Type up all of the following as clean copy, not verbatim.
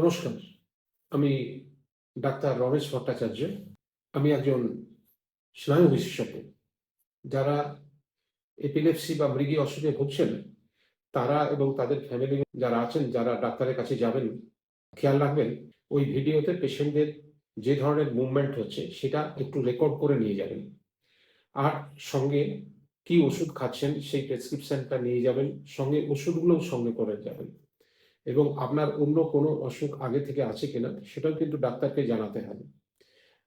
নমস্কার। আমি ডাক্তার রমেশ ভট্টাচার্য। আমি একজন স্নায়ু বিশেষজ্ঞ। যারা এপিলেপসি বা মৃগী অসুখে ভুগছেন, তারা এবং তাদের ফ্যামিলি যারা আছেন, যারা ডাক্তারের কাছে যাবেন, খেয়াল রাখবেন ওই ভিডিওতে পেশেন্টদের যে ধরনের মুভমেন্ট হচ্ছে সেটা একটু রেকর্ড করে নিয়ে যাবেন। আর সঙ্গে কি ওষুধ খাচ্ছেন সেই প্রেসক্রিপশনটা নিয়ে যাবেন। সঙ্গে ওষুধগুলোও সঙ্গে করে যাবেন। এবং আপনার অন্য কোনো অসুখ আগে থেকে আছে কিনা সেটাও কিন্তু ডাক্তারকে জানাতে হবে।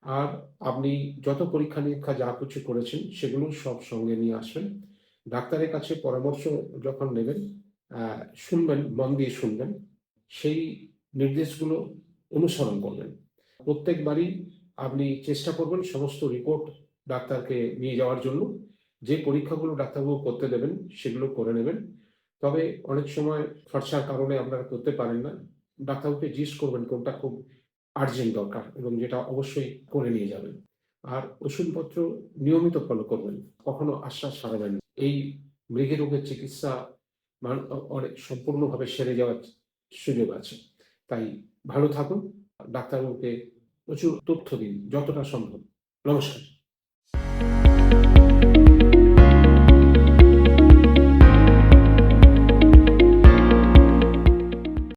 আর আপনি যত পরীক্ষা-নিরীক্ষা যা কিছু করেছেন সেগুলো সব সঙ্গে নিয়ে আসবেন। ডাক্তারের কাছে পরামর্শ যখন নেবেন, আ শুনবেন, মন দিয়ে শুনবেন। সেই নির্দেশগুলো অনুসরণ করবেন। প্রত্যেকবারই আপনি চেষ্টা করবেন সমস্ত রিপোর্ট ডাক্তারকে নিয়ে যাওয়ার জন্য। যে পরীক্ষাগুলো ডাক্তারবাবু করতে দেবেন সেগুলো করে নেবেন। তবে অনেক সময় খরচার কারণে আপনারা করতে পারেন না। ডাক্তারবাবুকে জিজ্ঞেস করবেন কোনটা খুব আর্জেন্ট দরকার এবং যেটা অবশ্যই করে নিয়ে যাবেন। আর ওষুধপত্র নিয়মিত ফলো করবেন। কখনো আশ্বাস হারাবেন না। এই মৃগী রোগের চিকিৎসা অনেক সম্পূর্ণভাবে সেরে যাওয়ার সুযোগ আছে। তাই ভালো থাকুন। ডাক্তারবাবুকে প্রচুর তথ্য দিন যতটা সম্ভব। নমস্কার।